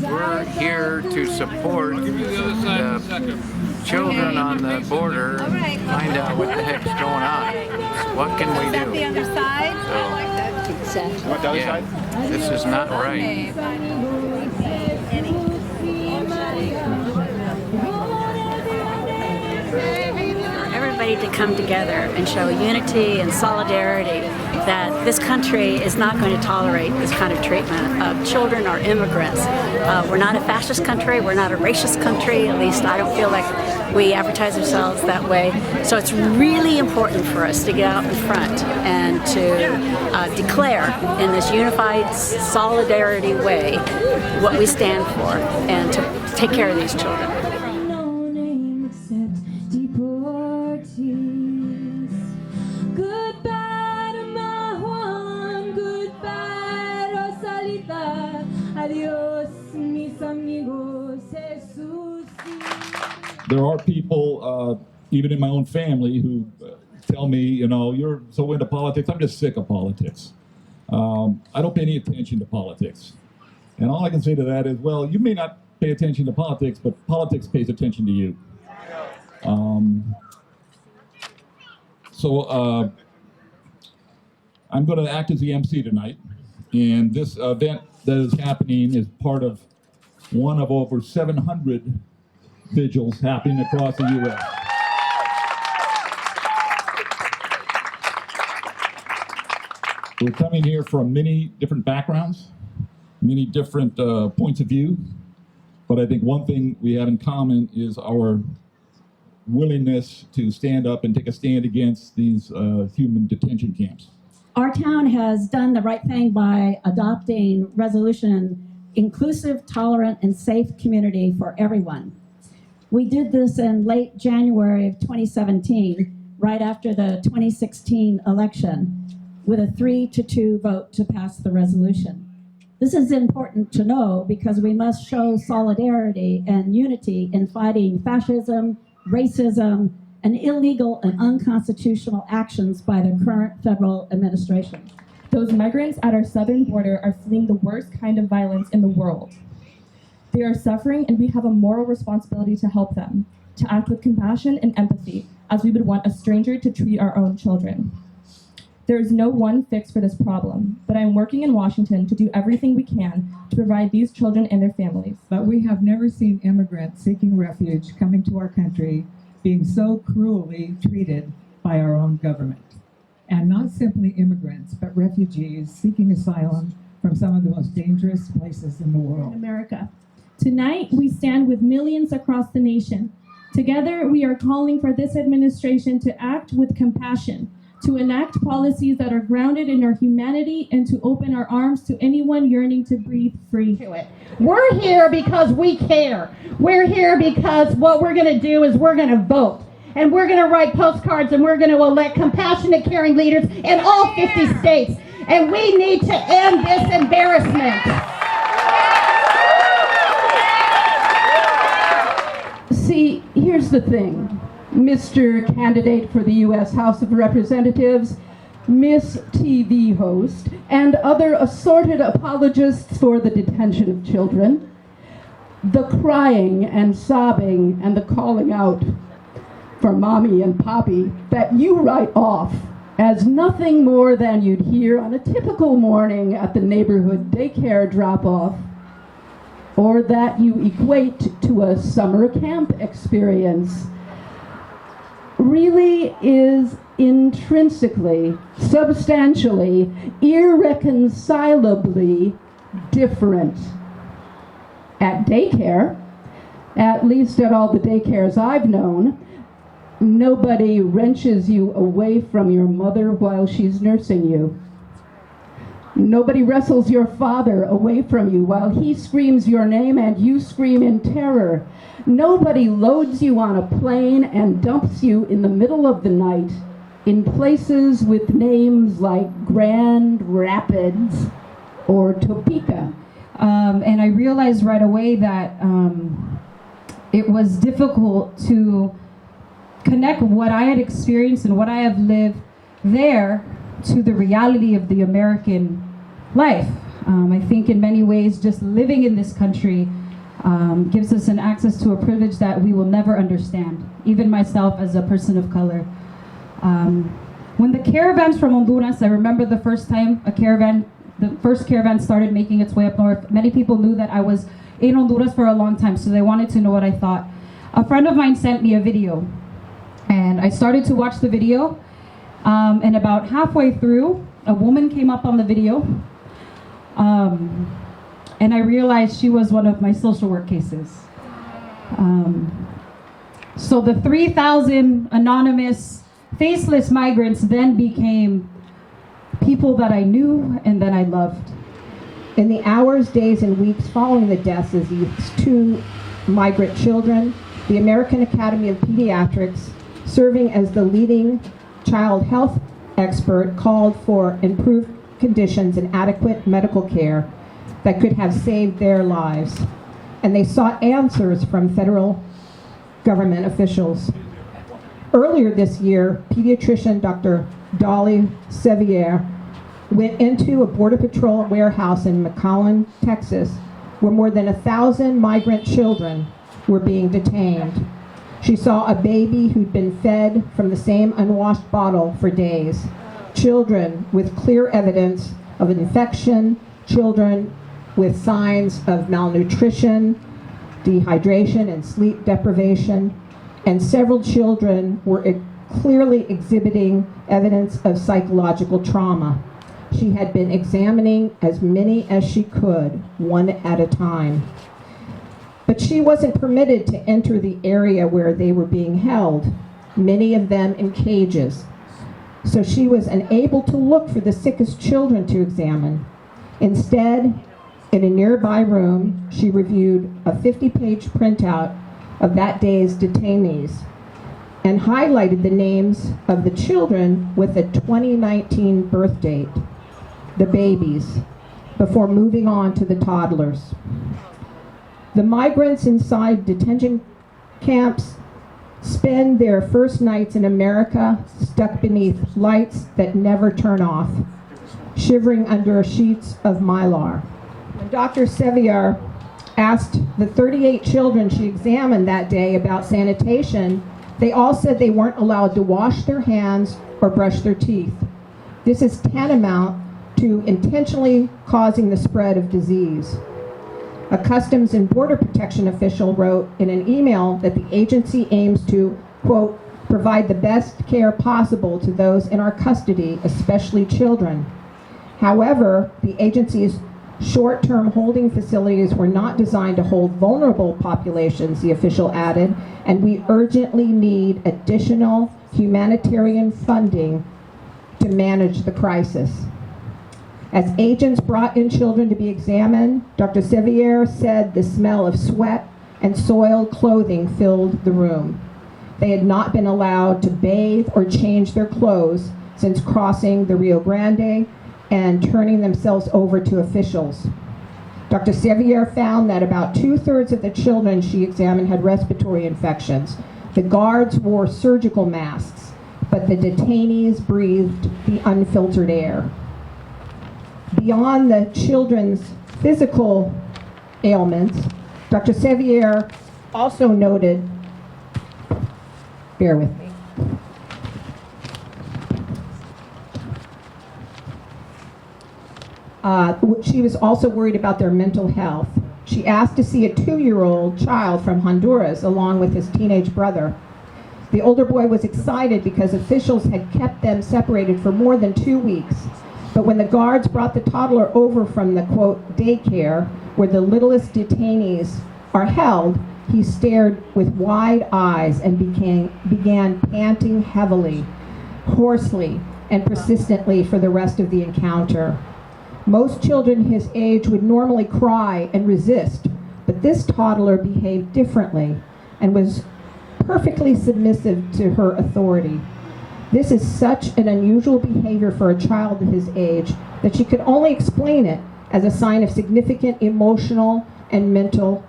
We're here to support the children on the border, find out what the heck's going on. What can we do? The other side? So, I like that. Exactly. What, the other side? This is not right. Everybody to come together and show unity and solidarity that this country is not going to tolerate this kind of treatment of children or immigrants. We're not a fascist country, we're not a racist country, at least I don't feel like we advertise ourselves that way. So it's really important for us to get out in front and to declare in this unified solidarity way what we stand for and to take care of these children. There are people, even in my own family, who tell me, you know, you're so into politics. I'm just sick of politics. I don't pay any attention to politics. And all I can say to that is, well, you may not pay attention to politics, but politics pays attention to you. So I'm going to act as the MC tonight. And this event that is happening is part of one of over 700 vigils happening across the U.S. We're coming here from many different backgrounds, many different points of view, but I think one thing we have in common is our willingness to stand up and take a stand against these human detention camps. Our town has done the right thing by adopting resolution inclusive, tolerant, and safe community for everyone. We did this in late January of 2017, right after the 2016 election, with a 3-2 vote to pass the resolution. This is important to know because we must show solidarity and unity in fighting fascism, racism, and illegal and unconstitutional actions by the current federal administration. Those migrants at our southern border are fleeing the worst kind of violence in the world. They are suffering, and we have a moral responsibility to help them, to act with compassion and empathy, as we would want a stranger to treat our own children. There is no one fix for this problem, but I am working in Washington to do everything we can to provide these children and their families. But we have never seen immigrants seeking refuge coming to our country being so cruelly treated by our own government. And not simply immigrants, but refugees seeking asylum from some of the most dangerous places in the world. America. Tonight, we stand with millions across the nation. Together, we are calling for this administration to act with compassion, to enact policies that are grounded in our humanity, and to open our arms to anyone yearning to breathe free. We're here because we care. We're here because what we're going to do is we're going to vote. And we're going to write postcards, and we're going to elect compassionate, caring leaders in all 50 states. And we need to end this embarrassment. See, here's the thing, Mr. Candidate for the U.S. House of Representatives, Miss TV host, and other assorted apologists for the detention of children. The crying and sobbing and the calling out for mommy and poppy that you write off as nothing more than you'd hear on a typical morning at the neighborhood daycare drop-off, or that you equate to a summer camp experience, really is intrinsically, substantially, irreconcilably different. At daycare, at least at all the daycares I've known, nobody wrenches you away from your mother while she's nursing you. Nobody wrestles your father away from you while he screams your name and you scream in terror. Nobody loads you on a plane and dumps you in the middle of the night in places with names like Grand Rapids or Topeka. And I realized right away that it was difficult to connect what I had experienced and what I have lived there to the reality of the American life. I think in many ways just living in this country gives us an access to a privilege that we will never understand, even myself as a person of color. When the caravans from Honduras, I remember the first time the first caravan started making its way up north, many people knew that I was in Honduras for a long time, so they wanted to know what I thought. A friend of mine sent me a video, and I started to watch the video, and about halfway through, a woman came up on the video, and I realized she was one of my social work cases. So the 3,000 anonymous, faceless migrants then became people that I knew and that I loved. In the hours, days, and weeks following the deaths of these two migrant children, the American Academy of Pediatrics, serving as the leading child health expert, called for improved conditions and adequate medical care that could have saved their lives. And they sought answers from federal government officials. Earlier this year, pediatrician Dr. Dolly Sevier went into a Border Patrol warehouse in McAllen, Texas, where more than 1,000 migrant children were being detained. She saw a baby who'd been fed from the same unwashed bottle for days. Children with clear evidence of infection, children with signs of malnutrition, dehydration, and sleep deprivation, and several children were clearly exhibiting evidence of psychological trauma. She had been examining as many as she could, one at a time. But she wasn't permitted to enter the area where they were being held, many of them in cages. So she was unable to look for the sickest children to examine. Instead, in a nearby room, she reviewed a 50-page printout of that day's detainees and highlighted the names of the children with a 2019 birth date, the babies, before moving on to the toddlers. The migrants inside detention camps spend their first nights in America stuck beneath lights that never turn off, shivering under sheets of mylar. When Dr. Sevier asked the 38 children she examined that day about sanitation, they all said they weren't allowed to wash their hands or brush their teeth. This is tantamount to intentionally causing the spread of disease. A Customs and Border Protection official wrote in an email that the agency aims to, quote, provide the best care possible to those in our custody, especially children. However, the agency's short-term holding facilities were not designed to hold vulnerable populations, the official added, and we urgently need additional humanitarian funding to manage the crisis. As agents brought in children to be examined, Dr. Sevier said the smell of sweat and soiled clothing filled the room. They had not been allowed to bathe or change their clothes since crossing the Rio Grande and turning themselves over to officials. Dr. Sevier found that about 2/3 of the children she examined had respiratory infections. The guards wore surgical masks, but the detainees breathed the unfiltered air. Beyond the children's physical ailments, Dr. Sevier also noted, bear with me, she was also worried about their mental health. She asked to see a 2-year-old child from Honduras along with his teenage brother. The older boy was excited because officials had kept them separated for more than 2 weeks. But when the guards brought the toddler over from the, quote, daycare, where the littlest detainees are held, he stared with wide eyes and began panting heavily, hoarsely, and persistently for the rest of the encounter. Most children his age would normally cry and resist, but this toddler behaved differently and was perfectly submissive to her authority. This is such an unusual behavior for a child of his age that she could only explain it as a sign of significant emotional and mental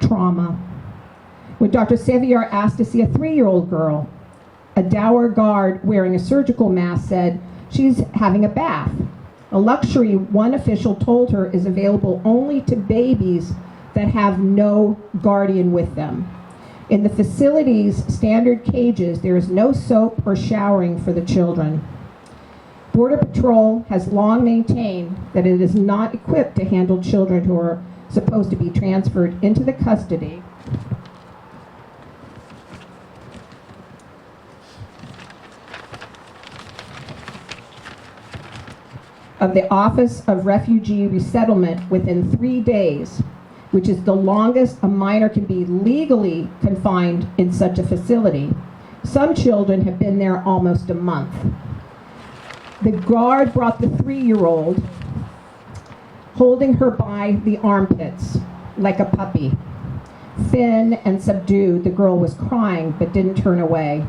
trauma. When Dr. Sevier asked to see a 3-year-old girl, a dour guard wearing a surgical mask said she's having a bath, a luxury one official told her is available only to babies that have no guardian with them. In the facility's standard cages, there is no soap or showering for the children. Border Patrol has long maintained that it is not equipped to handle children who are supposed to be transferred into the custody of the Office of Refugee Resettlement within 3 days, which is the longest a minor can be legally confined in such a facility. Some children have been there almost a month. The guard brought the 3-year-old, holding her by the armpits like a puppy. Thin and subdued, the girl was crying but didn't turn away.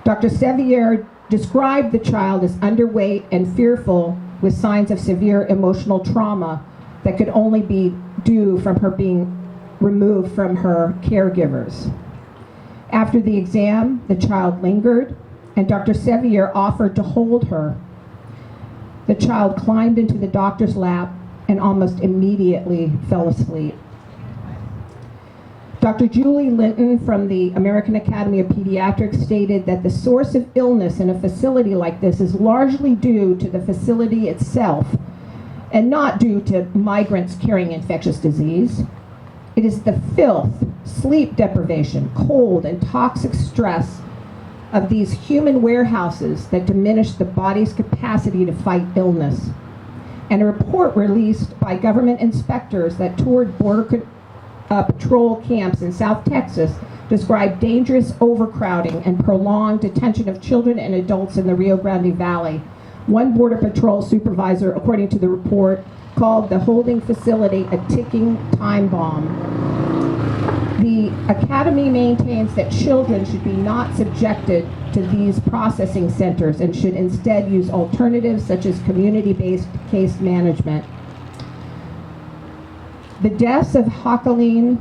Dr. Sevier described the child as underweight and fearful, with signs of severe emotional trauma that could only be due from her being removed from her caregivers. After the exam, the child lingered, and Dr. Sevier offered to hold her. The child climbed into the doctor's lap and almost immediately fell asleep. Dr. Julie Linton from the American Academy of Pediatrics stated that the source of illness in a facility like this is largely due to the facility itself and not due to migrants carrying infectious disease. It is the filth, sleep deprivation, cold, and toxic stress of these human warehouses that diminish the body's capacity to fight illness. And a report released by government inspectors that toured Border Patrol camps in South Texas described dangerous overcrowding and prolonged detention of children and adults in the Rio Grande Valley. One Border Patrol supervisor, according to the report, called the holding facility a ticking time bomb. The Academy maintains that children should be not subjected to these processing centers and should instead use alternatives such as community-based case management. The deaths of Jacqueline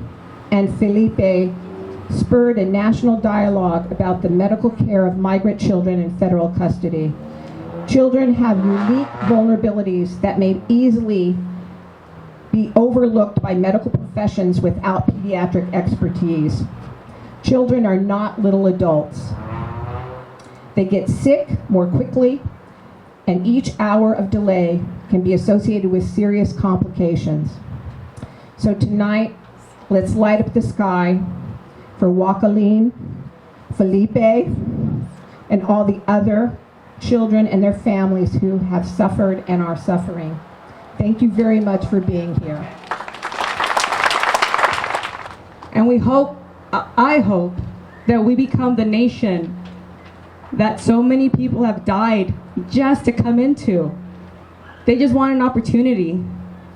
and Felipe spurred a national dialogue about the medical care of migrant children in federal custody. Children have unique vulnerabilities that may easily be overlooked by medical professions without pediatric expertise. Children are not little adults. They get sick more quickly, and each hour of delay can be associated with serious complications. So tonight, let's light up the sky for Joaquin, Felipe, and all the other children and their families who have suffered and are suffering. Thank you very much for being here. And I hope that we become the nation that so many people have died just to come into. They just want an opportunity,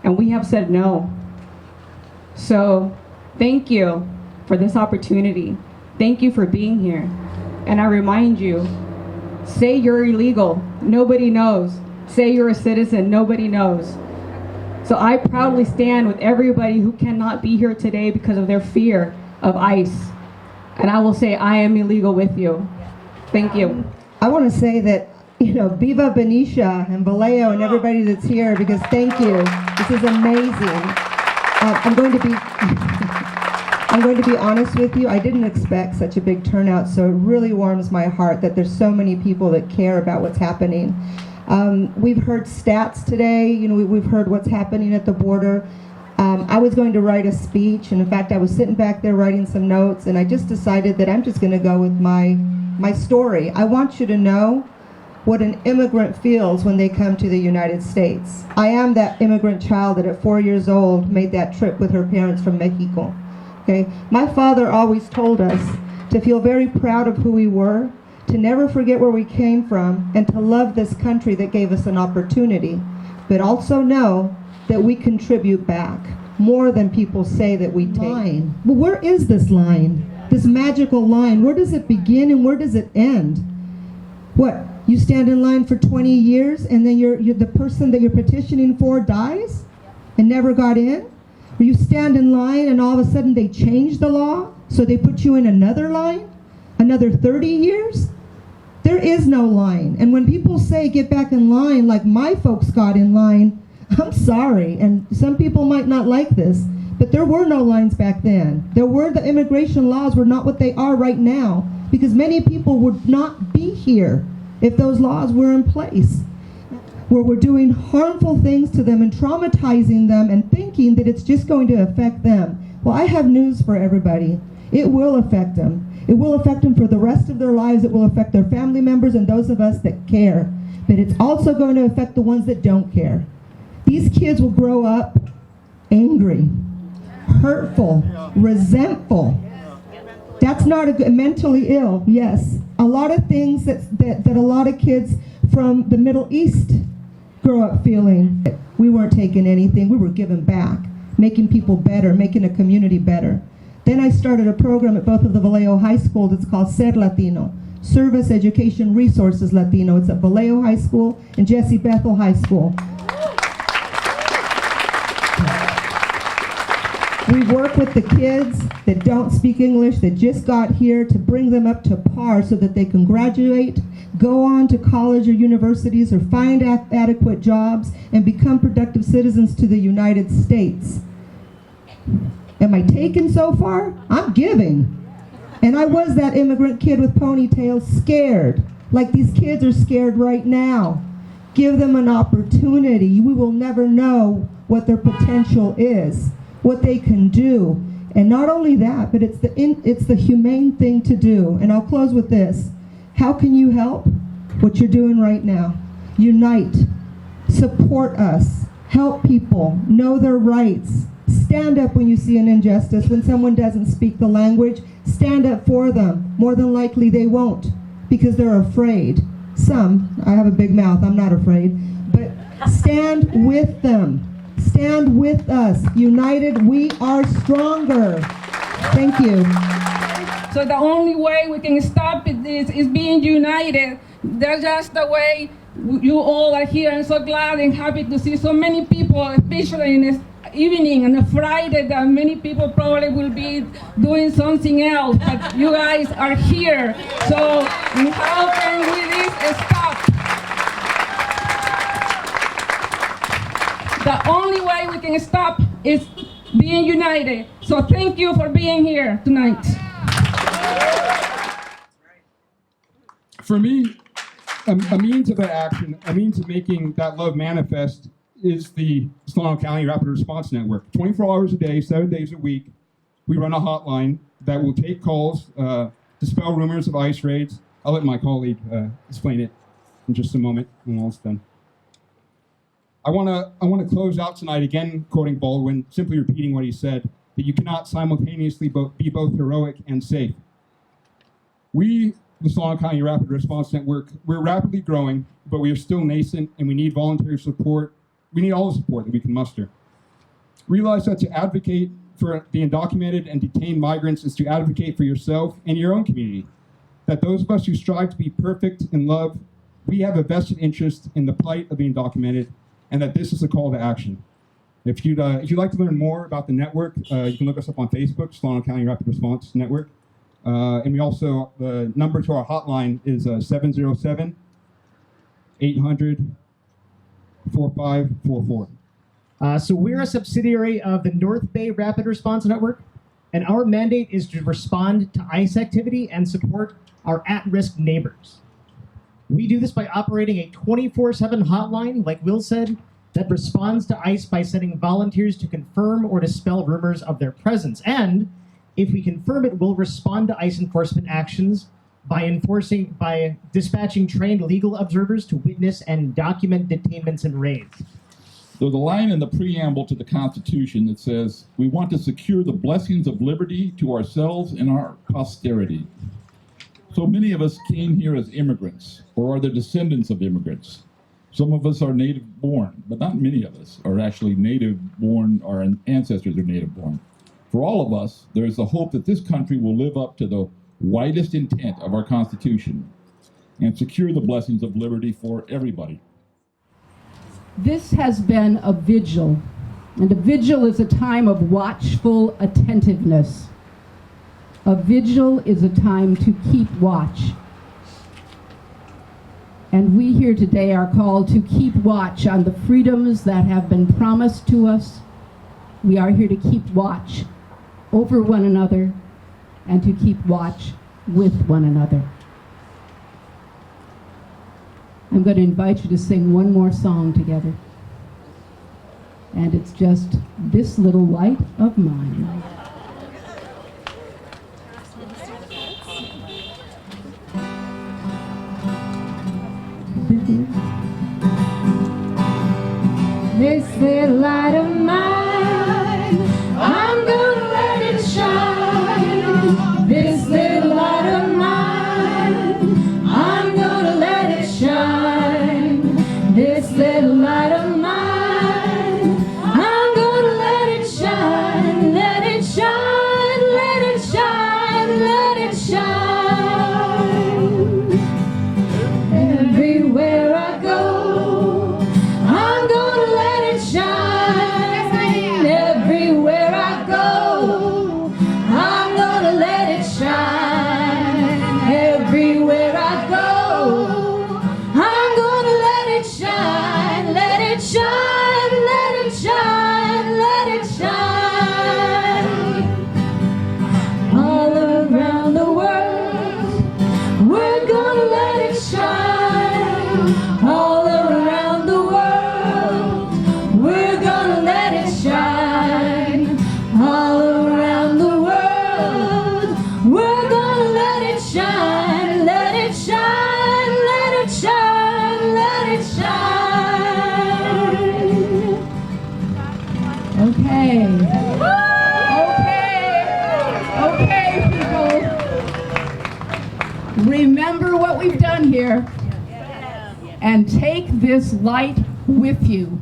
and we have said no. So thank you for this opportunity. Thank you for being here. And I remind you, say you're illegal, nobody knows. Say you're a citizen, nobody knows. So I proudly stand with everybody who cannot be here today because of their fear of ICE. And I will say I am illegal with you. Thank you. I want to say that, Viva Benicia and Vallejo and everybody that's here, because thank you. This is amazing. I'm going to be honest with you. I didn't expect such a big turnout, so it really warms my heart that there's so many people that care about what's happening. We've heard stats today. We've heard what's happening at the border. I was going to write a speech, and in fact, I was sitting back there writing some notes, and I just decided that I'm just going to go with my story. I want you to know what an immigrant feels when they come to the United States. I am that immigrant child that at 4 years old made that trip with her parents from Mexico. Okay? My father always told us to feel very proud of who we were, to never forget where we came from, and to love this country that gave us an opportunity, but also know that we contribute back more than people say that we take. Line. Well, where is this line? This magical line? Where does it begin and where does it end? What? You stand in line for 20 years and then you're the person that you're petitioning for dies and never got in? Or you stand in line and all of a sudden they change the law, so they put you in another line? Another 30 years? There is no line. And when people say get back in line like my folks got in line, I'm sorry. And some people might not like this, but there were no lines back then. The immigration laws were not what they are right now, because many people would not be here if those laws were in place, where we're doing harmful things to them and traumatizing them and thinking that it's just going to affect them. Well, I have news for everybody. It will affect them. It will affect them for the rest of their lives. It will affect their family members and those of us that care. But it's also going to affect the ones that don't care. These kids will grow up angry, hurtful, resentful. That's not a good, mentally ill, yes. A lot of things that a lot of kids from the Middle East grow up feeling. We weren't taking anything, we were giving back, making people better, making a community better. Then I started a program at both of the Vallejo high schools. It's called Ser Latino, Service Education Resources Latino. It's at Vallejo High School and Jesse Bethel High School. We work with the kids that don't speak English, that just got here, to bring them up to par so that they can graduate, go on to college or universities, or find adequate jobs and become productive citizens to the United States. Am I taking so far? I'm giving. And I was that immigrant kid with ponytails, scared, like these kids are scared right now. Give them an opportunity. We will never know what their potential is, what they can do. And not only that, but it's the humane thing to do. And I'll close with this. How can you help? What you're doing right now. Unite. Support us. Help people. Know their rights. Stand up when you see an injustice. When someone doesn't speak the language, stand up for them. More than likely they won't, because they're afraid. Some, I have a big mouth, I'm not afraid. But stand with them. Stand with us. United, we are stronger. Thank you. So the only way we can stop this is being united. That's just the way you all are here. I'm so glad and happy to see so many people, especially in this evening on a Friday, that many people probably will be doing something else, but you guys are here. So how can we stop? The only way we can stop is being united. So thank you for being here tonight. For me, a means of that action, a means of making that love manifest, is the Solano County Rapid Response Network. 24 hours a day, 7 days a week, we run a hotline that will take calls, dispel rumors of ICE raids. I'll let my colleague explain it in just a moment when all is done. I want to close out tonight again quoting Baldwin, simply repeating what he said, that you cannot simultaneously be both heroic and safe. We, the Solano County Rapid Response Network, we're rapidly growing, but we are still nascent, and we need voluntary support. We need all the support that we can muster. Realize that to advocate for the undocumented and detained migrants is to advocate for yourself and your own community. That those of us who strive to be perfect in love, we have a vested interest in the plight of the undocumented, and that this is a call to action. If you'd like to learn more about the network, you can look us up on Facebook, Solano County Rapid Response Network. And we also, the number to our hotline is 707-800-4544. So we're a subsidiary of the North Bay Rapid Response Network, and our mandate is to respond to ICE activity and support our at-risk neighbors. We do this by operating a 24/7 hotline, like Will said, that responds to ICE by sending volunteers to confirm or dispel rumors of their presence. And if we confirm it, we'll respond to ICE enforcement actions by dispatching trained legal observers to witness and document detainments and raids. There's a line in the preamble to the Constitution that says, we want to secure the blessings of liberty to ourselves and our posterity. So many of us came here as immigrants, or are the descendants of immigrants. Some of us are native born, but not many of us are actually native born, our ancestors are native born. For all of us, there is the hope that this country will live up to the widest intent of our Constitution and secure the blessings of liberty for everybody. This has been a vigil, and a vigil is a time of watchful attentiveness. A vigil is a time to keep watch. And we here today are called to keep watch on the freedoms that have been promised to us. We are here to keep watch over one another and to keep watch with one another. I'm going to invite you to sing one more song together. And it's just This Little Light of Mine. This little light of mine, I'm gonna let it shine. This little light of mine, I'm gonna let it shine. This little light of mine, I'm gonna let it shine. Let it shine, let it shine, let it shine. Everywhere I go, I'm gonna let it shine. Everywhere I go, I'm gonna let it shine. Everywhere I go, I'm gonna let it shine. Let it shine, let it shine, let it shine. All around the world, we're gonna let it shine. All around the world, we're gonna let it shine. All around the world, we're gonna let it shine. Let it shine, let it shine, let it shine. Okay. Okay, people. Remember what we've done here and take this light with you.